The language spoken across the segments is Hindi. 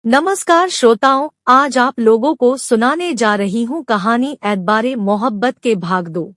नमस्कार श्रोताओं, आज आप लोगों को सुनाने जा रही हूँ कहानी एतबारे मोहब्बत के भाग दो।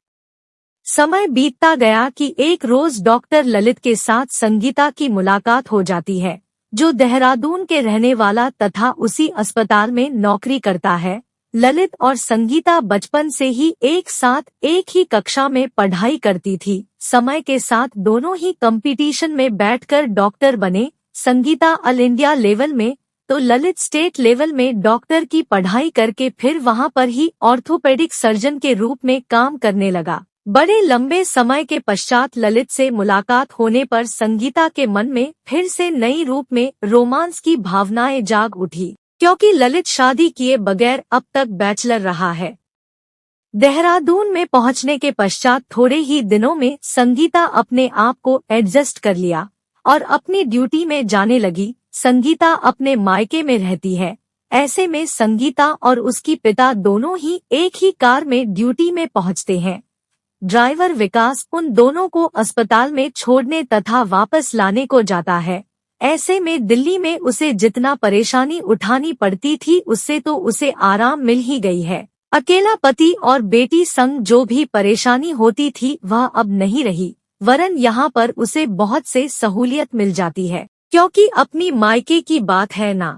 समय बीतता गया कि एक रोज डॉक्टर ललित के साथ संगीता की मुलाकात हो जाती है, जो देहरादून के रहने वाला तथा उसी अस्पताल में नौकरी करता है। ललित और संगीता बचपन से ही एक साथ एक ही कक्षा में पढ़ाई करती थी। समय के साथ दोनों ही कंपटीशन में बैठकर डॉक्टर बने। संगीता ऑल इंडिया लेवल में तो ललित स्टेट लेवल में डॉक्टर की पढ़ाई करके फिर वहां पर ही ऑर्थोपेडिक सर्जन के रूप में काम करने लगा। बड़े लंबे समय के पश्चात ललित से मुलाकात होने पर संगीता के मन में फिर से नई रूप में रोमांस की भावनाएं जाग उठी, क्योंकि ललित शादी किए बगैर अब तक बैचलर रहा है। देहरादून में पहुंचने के पश्चात थोड़े ही दिनों में संगीता अपने आप को एडजस्ट कर लिया और अपनी ड्यूटी में जाने लगी। संगीता अपने मायके में रहती है। ऐसे में संगीता और उसकी पिता दोनों ही एक ही कार में ड्यूटी में पहुंचते हैं। ड्राइवर विकास उन दोनों को अस्पताल में छोड़ने तथा वापस लाने को जाता है। ऐसे में दिल्ली में उसे जितना परेशानी उठानी पड़ती थी उससे तो उसे आराम मिल ही गई है। अकेला पति और बेटी संग जो भी परेशानी होती थी वह अब नहीं रही, वरन यहाँ पर उसे बहुत से सहूलियत मिल जाती है, क्योंकि अपनी मायके की बात है ना।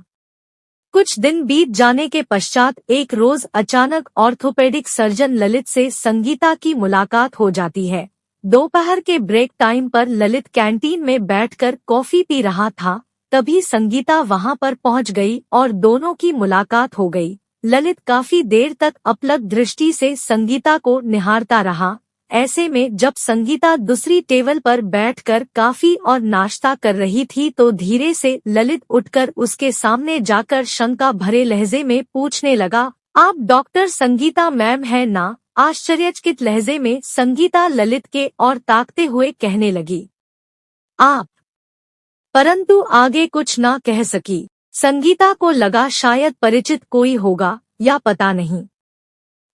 कुछ दिन बीत जाने के पश्चात एक रोज अचानक ऑर्थोपेडिक सर्जन ललित से संगीता की मुलाकात हो जाती है। दोपहर के ब्रेक टाइम पर ललित कैंटीन में बैठकर कॉफी पी रहा था, तभी संगीता वहां पर पहुंच गई और दोनों की मुलाकात हो गई। ललित काफी देर तक अपलक दृष्टि से संगीता को निहारता रहा। ऐसे में जब संगीता दूसरी टेबल पर बैठकर काफी और नाश्ता कर रही थी तो धीरे से ललित उठकर उसके सामने जाकर शंका भरे लहजे में पूछने लगा, आप डॉक्टर संगीता मैम है ना? आश्चर्यचकित लहजे में संगीता ललित के और ताकते हुए कहने लगी, आप। परंतु आगे कुछ ना कह सकी। संगीता को लगा शायद परिचित कोई होगा या पता नहीं।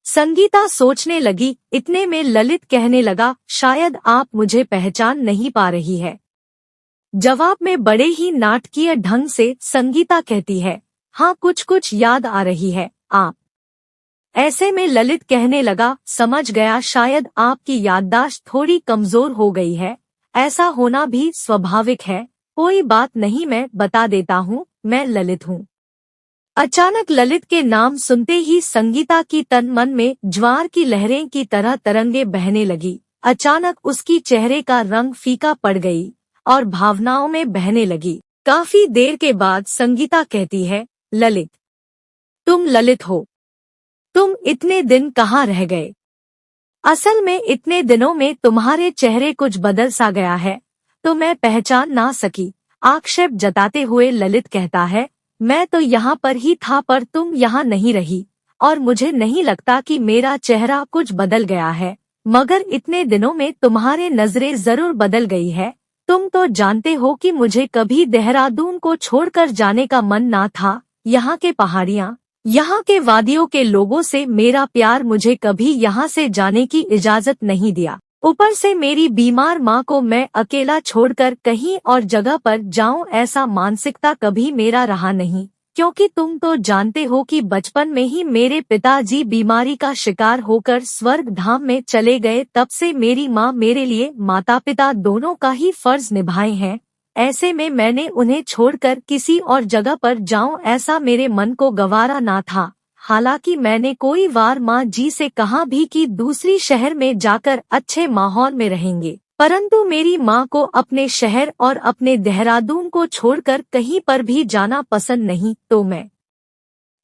संगीता सोचने लगी। इतने में ललित कहने लगा, शायद आप मुझे पहचान नहीं पा रही है। जवाब में बड़े ही नाटकीय ढंग से संगीता कहती है, हाँ कुछ कुछ याद आ रही है आप। ऐसे में ललित कहने लगा, समझ गया शायद आपकी याददाश्त थोड़ी कमजोर हो गई है। ऐसा होना भी स्वाभाविक है, कोई बात नहीं, मैं बता देता हूँ, मैं ललित हूँ। अचानक ललित के नाम सुनते ही संगीता की तन मन में ज्वार की लहरें की तरह तरंगे बहने लगी। अचानक उसकी चेहरे का रंग फीका पड़ गई और भावनाओं में बहने लगी। काफी देर के बाद संगीता कहती है, ललित, तुम ललित हो? तुम इतने दिन कहाँ रह गए? असल में इतने दिनों में तुम्हारे चेहरे कुछ बदल सा गया है, तो मैं पहचान ना सकी। आक्षेप जताते हुए ललित कहता है, मैं तो यहाँ पर ही था पर तुम यहाँ नहीं रही और मुझे नहीं लगता कि मेरा चेहरा कुछ बदल गया है, मगर इतने दिनों में तुम्हारे नजरें जरूर बदल गई है। तुम तो जानते हो कि मुझे कभी देहरादून को छोड़कर जाने का मन ना था। यहाँ के पहाड़ियाँ, यहाँ के वादियों के लोगों से मेरा प्यार मुझे कभी यहाँ से जाने की इजाजत नहीं दिया। ऊपर से मेरी बीमार माँ को मैं अकेला छोड़कर कहीं और जगह पर जाऊं, ऐसा मानसिकता कभी मेरा रहा नहीं, क्योंकि तुम तो जानते हो कि बचपन में ही मेरे पिताजी बीमारी का शिकार होकर स्वर्ग धाम में चले गए। तब से मेरी माँ मेरे लिए माता पिता दोनों का ही फर्ज निभाए हैं। ऐसे में मैंने उन्हें छोड़कर किसी और जगह पर जाऊं, ऐसा मेरे मन को गवारा ना था। हालांकि मैंने कोई बार माँ जी से कहा भी कि दूसरी शहर में जाकर अच्छे माहौल में रहेंगे, परंतु मेरी माँ को अपने शहर और अपने देहरादून को छोड़कर कहीं पर भी जाना पसंद नहीं, तो मैं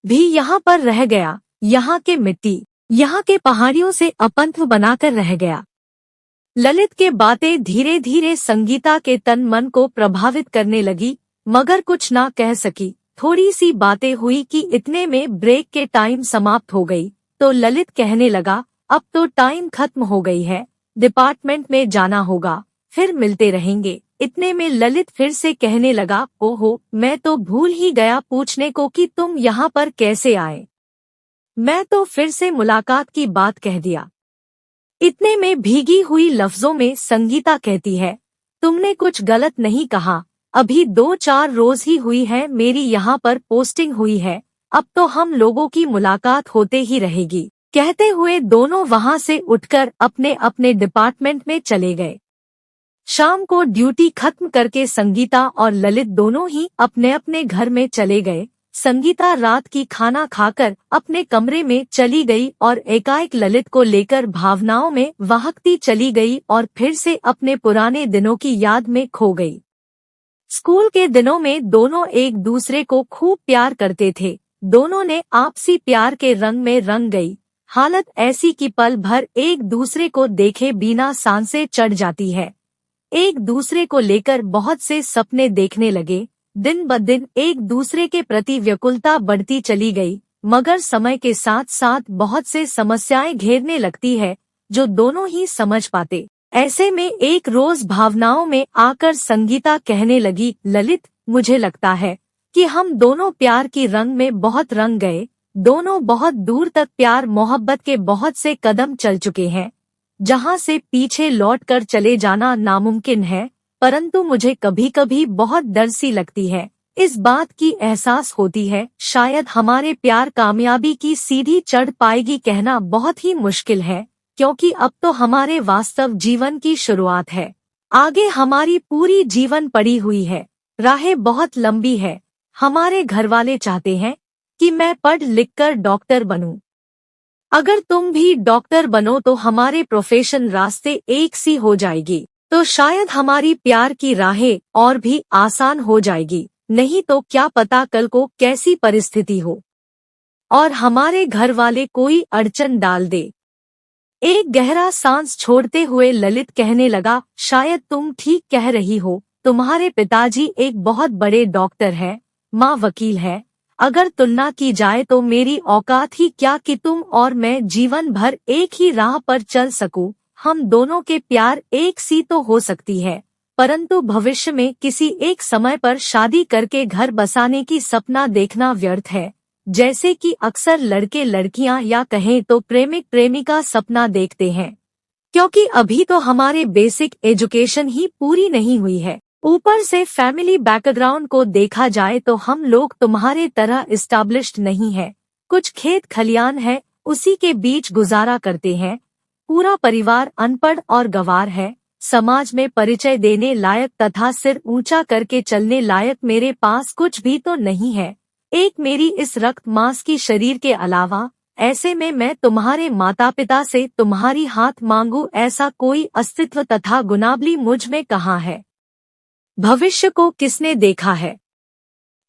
भी यहाँ पर रह गया। यहाँ के मिट्टी, यहाँ के पहाड़ियों से अपंथ बनाकर रह गया। ललित के बातें धीरे धीरे संगीता के तन मन को प्रभावित करने लगी, मगर कुछ ना कह सकी। थोड़ी सी बातें हुई कि इतने में ब्रेक के टाइम समाप्त हो गई, तो ललित कहने लगा, अब तो टाइम खत्म हो गई है, डिपार्टमेंट में जाना होगा, फिर मिलते रहेंगे। इतने में ललित फिर से कहने लगा, ओहो, मैं तो भूल ही गया पूछने को कि तुम यहाँ पर कैसे आए। मैं तो फिर से मुलाकात की बात कह दिया। इतने में भीगी हुई लफ्जों में संगीता कहती है, तुमने कुछ गलत नहीं कहा, अभी 2-4 रोज ही हुई है मेरी यहाँ पर पोस्टिंग हुई है, अब तो हम लोगों की मुलाकात होते ही रहेगी। कहते हुए दोनों वहाँ से उठकर अपने अपने डिपार्टमेंट में चले गए। शाम को ड्यूटी खत्म करके संगीता और ललित दोनों ही अपने अपने घर में चले गए। संगीता रात की खाना खाकर अपने कमरे में चली गई और एकाएक ललित को लेकर भावनाओं में बहकती चली गई और फिर से अपने पुराने दिनों की याद में खो गई। स्कूल के दिनों में दोनों एक दूसरे को खूब प्यार करते थे। दोनों ने आपसी प्यार के रंग में रंग गई। हालत ऐसी कि पल भर एक दूसरे को देखे बिना सांसें चढ़ जाती है। एक दूसरे को लेकर बहुत से सपने देखने लगे। दिन ब दिन एक दूसरे के प्रति व्याकुलता बढ़ती चली गई, मगर समय के साथ साथ बहुत से समस्याएं घेरने लगती है जो दोनों ही समझ पाते। ऐसे में एक रोज भावनाओं में आकर संगीता कहने लगी, ललित, मुझे लगता है कि हम दोनों प्यार की रंग में बहुत रंग गए। दोनों बहुत दूर तक प्यार मोहब्बत के बहुत से कदम चल चुके हैं, जहां से पीछे लौटकर चले जाना नामुमकिन है। परंतु मुझे कभी कभी बहुत डर सी लगती है। इस बात की एहसास होती है शायद हमारे प्यार कामयाबी की सीढ़ी चढ़ पाएगी। कहना बहुत ही मुश्किल है, क्योंकि अब तो हमारे वास्तव जीवन की शुरुआत है। आगे हमारी पूरी जीवन पड़ी हुई है, राहें बहुत लंबी है। हमारे घरवाले चाहते हैं कि मैं पढ़ लिख कर डॉक्टर बनूं। अगर तुम भी डॉक्टर बनो तो हमारे प्रोफेशन रास्ते एक सी हो जाएगी, तो शायद हमारी प्यार की राहें और भी आसान हो जाएगी। नहीं तो क्या पता कल को कैसी परिस्थिति हो और हमारे घर वाले कोई अड़चन डाल दे। एक गहरा सांस छोड़ते हुए ललित कहने लगा, शायद तुम ठीक कह रही हो। तुम्हारे पिताजी एक बहुत बड़े डॉक्टर हैं, माँ वकील है। अगर तुलना की जाए तो मेरी औकात ही क्या कि तुम और मैं जीवन भर एक ही राह पर चल सकूं। हम दोनों के प्यार एक सी तो हो सकती है, परंतु भविष्य में किसी एक समय पर शादी करके घर बसाने की सपना देखना व्यर्थ है। जैसे कि अक्सर लड़के लड़कियां या कहें तो प्रेमिक प्रेमिका सपना देखते हैं, क्योंकि अभी तो हमारे बेसिक एजुकेशन ही पूरी नहीं हुई है। ऊपर से फैमिली बैकग्राउंड को देखा जाए तो हम लोग तुम्हारे तरह इस्टेब्लिश्ड नहीं है। कुछ खेत खलियान है, उसी के बीच गुजारा करते हैं। पूरा परिवार अनपढ़ और गंवार है। समाज में परिचय देने लायक तथा सिर ऊंचा करके चलने लायक मेरे पास कुछ भी तो नहीं है, एक मेरी इस रक्त मांस की शरीर के अलावा। ऐसे में मैं तुम्हारे माता पिता से तुम्हारी हाथ मांगू, ऐसा कोई अस्तित्व तथा गुनाबली मुझ में कहाँ है। भविष्य को किसने देखा है।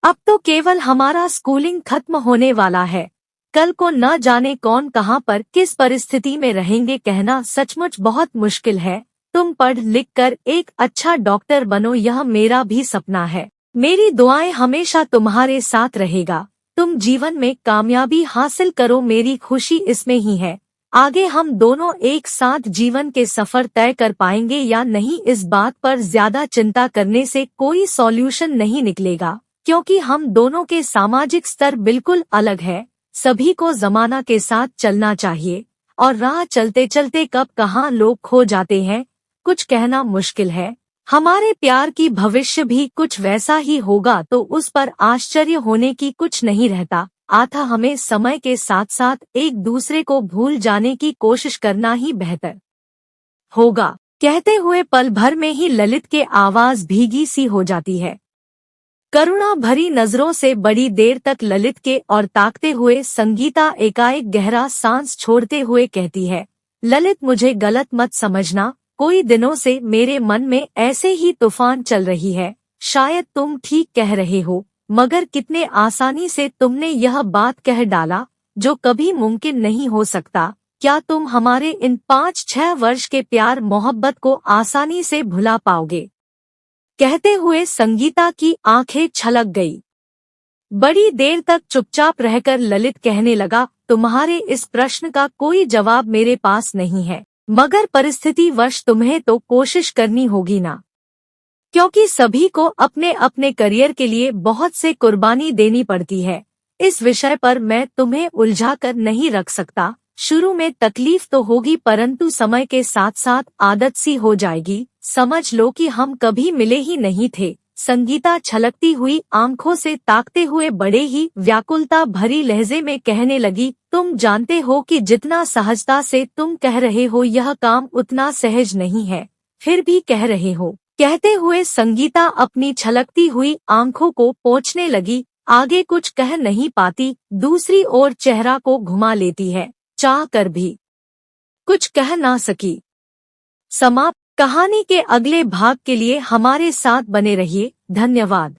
अब तो केवल हमारा स्कूलिंग खत्म होने वाला है। कल को न जाने कौन कहाँ पर किस परिस्थिति में रहेंगे, कहना सचमुच बहुत मुश्किल है। तुम पढ़ लिख कर एक अच्छा डॉक्टर बनो, यह मेरा भी सपना है। मेरी दुआएं हमेशा तुम्हारे साथ रहेगा। तुम जीवन में कामयाबी हासिल करो, मेरी खुशी इसमें ही है। आगे हम दोनों एक साथ जीवन के सफर तय कर पाएंगे या नहीं, इस बात पर ज्यादा चिंता करने से कोई सॉल्यूशन नहीं निकलेगा, क्योंकि हम दोनों के सामाजिक स्तर बिल्कुल अलग है। सभी को जमाना के साथ चलना चाहिए, और राह चलते चलते कब कहाँ लोग खो जाते हैं, कुछ कहना मुश्किल है। हमारे प्यार की भविष्य भी कुछ वैसा ही होगा, तो उस पर आश्चर्य होने की कुछ नहीं रहता। अतः हमें समय के साथ साथ एक दूसरे को भूल जाने की कोशिश करना ही बेहतर होगा। कहते हुए पल भर में ही ललित के आवाज भीगी सी हो जाती है। करुणा भरी नजरों से बड़ी देर तक ललित के और ताकते हुए संगीता एकाएक गहरा सांस छोड़ते हुए कहती है, ललित, मुझे गलत मत समझना। कोई दिनों से मेरे मन में ऐसे ही तूफान चल रही है। शायद तुम ठीक कह रहे हो, मगर कितने आसानी से तुमने यह बात कह डाला जो कभी मुमकिन नहीं हो सकता। क्या तुम हमारे इन 5-6 वर्ष के प्यार मोहब्बत को आसानी से भुला पाओगे। कहते हुए संगीता की आंखें छलक गई। बड़ी देर तक चुपचाप रहकर ललित कहने लगा, तुम्हारे इस प्रश्न का कोई जवाब मेरे पास नहीं है, मगर परिस्थिति वश तुम्हें तो कोशिश करनी होगी ना, क्योंकि सभी को अपने अपने करियर के लिए बहुत से कुर्बानी देनी पड़ती है। इस विषय पर मैं तुम्हें उलझा कर नहीं रख सकता। शुरू में तकलीफ तो होगी, परंतु समय के साथ साथ आदत सी हो जाएगी। समझ लो कि हम कभी मिले ही नहीं थे, संगीता छलकती हुई आंखों से ताकते हुए बड़े ही व्याकुलता भरी लहजे में कहने लगी, तुम जानते हो कि जितना सहजता से तुम कह रहे हो यह काम उतना सहज नहीं है, फिर भी कह रहे हो। कहते हुए संगीता अपनी छलकती हुई आंखों को पोंछने लगी, आगे कुछ कह नहीं पाती, दूसरी ओर चेहरा को घुमा लेती है, चाह कर भी कुछ कह ना सकी। समाप्त। कहानी के अगले भाग के लिए हमारे साथ बने रहिए। धन्यवाद।